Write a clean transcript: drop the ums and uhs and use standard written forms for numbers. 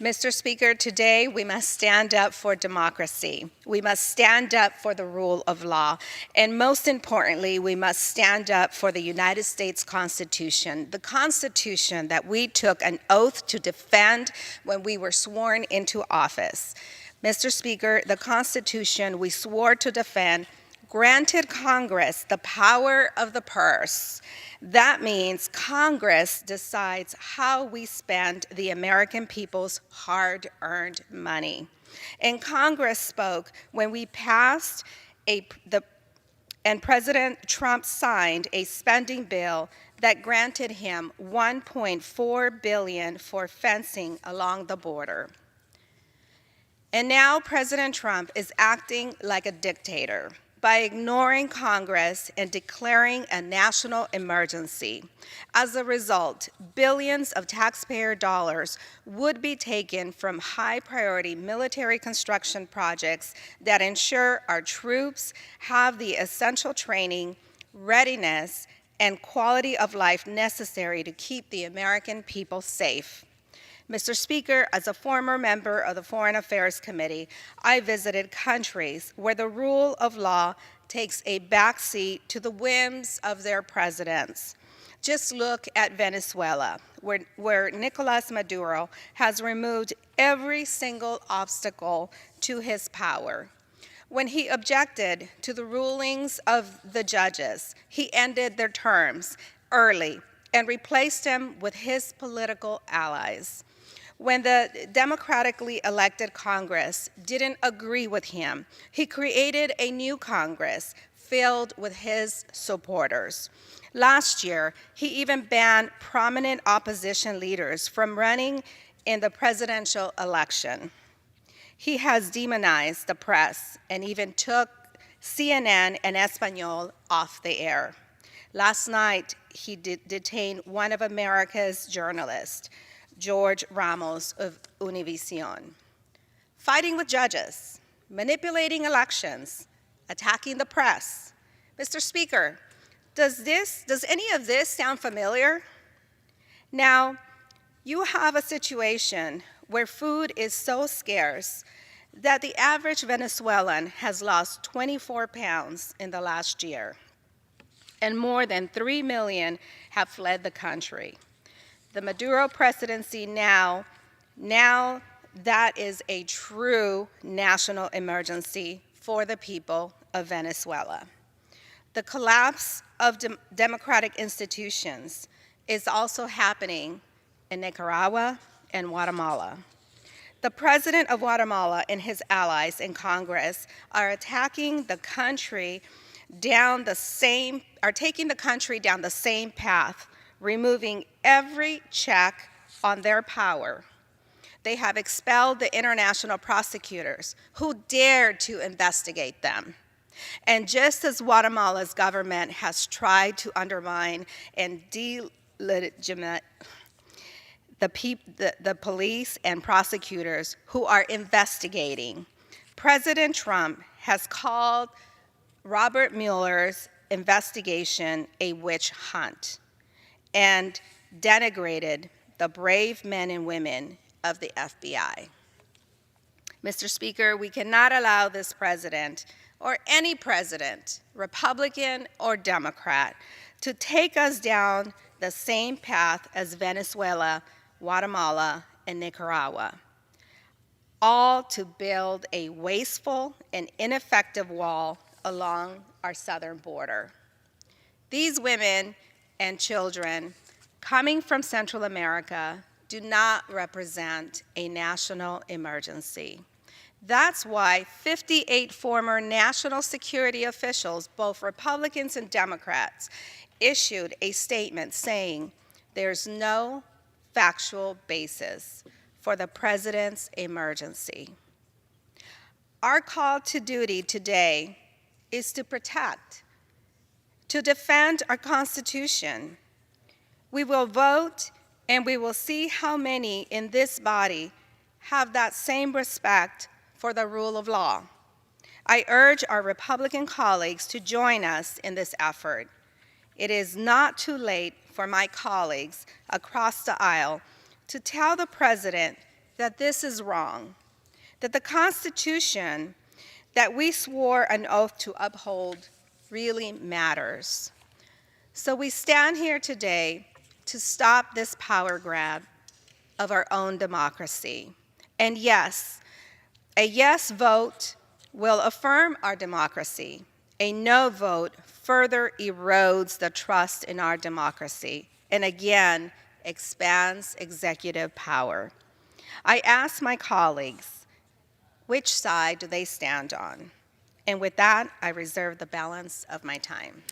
Mr. Speaker, today we must stand up for democracy. We must stand up for the rule of law. And most importantly, we must stand up for the United States Constitution, the Constitution that we took an oath to defend when we were sworn into office. Mr. Speaker, the Constitution we swore to defend granted Congress the power of the purse. That means Congress decides how we spend the American people's hard-earned money. And Congress spoke when we passed and President Trump signed a spending bill that granted him $1.4 billion for fencing along the border. And now President Trump is acting like a dictator by ignoring Congress and declaring a national emergency. As a result, billions of taxpayer dollars would be taken from high-priority military construction projects that ensure our troops have the essential training, readiness, and quality of life necessary to keep the American people safe. Mr. Speaker, as a former member of the Foreign Affairs Committee, I visited countries where the rule of law takes a backseat to the whims of their presidents. Just look at Venezuela, where Nicolas Maduro has removed every single obstacle to his power. When he objected to the rulings of the judges, he ended their terms early and replaced them with his political allies. When the democratically elected Congress didn't agree with him, he created a new Congress filled with his supporters. Last year, he even banned prominent opposition leaders from running in the presidential election. He has demonized the press and even took CNN and Español off the air. Last night, he detained one of America's journalists, George Ramos of Univision. Fighting with judges, manipulating elections, attacking the press. Mr. Speaker, does any of this sound familiar? Now, you have a situation where food is so scarce that the average Venezuelan has lost 24 pounds in the last year, and more than 3 million have fled the country. The Maduro presidency now that is a true national emergency for the people of Venezuela. The collapse of democratic institutions is also happening in Nicaragua and Guatemala. The president of Guatemala and his allies in Congress are taking the country down the same path, removing every check on their power. They have expelled the international prosecutors who dared to investigate them. And just as Guatemala's government has tried to undermine and delegitimize the police and prosecutors who are investigating, President Trump has called Robert Mueller's investigation a witch hunt and denigrated the brave men and women of the FBI. Mr. Speaker, we cannot allow this president or any president, Republican or Democrat, to take us down the same path as Venezuela, Guatemala, and Nicaragua, all to build a wasteful and ineffective wall along our southern border. These women and children coming from Central America do not represent a national emergency. That's why 58 former national security officials, both Republicans and Democrats, issued a statement saying there's no factual basis for the president's emergency. Our call to duty today is to protect, to defend our Constitution. We will vote, and we will see how many in this body have that same respect for the rule of law. I urge our Republican colleagues to join us in this effort. It is not too late for my colleagues across the aisle to tell the president that this is wrong, that the Constitution that we swore an oath to uphold really matters. So we stand here today to stop this power grab of our own democracy. And yes, a yes vote will affirm our democracy. A no vote further erodes the trust in our democracy and again expands executive power. I ask my colleagues, which side do they stand on? And with that, I reserve the balance of my time.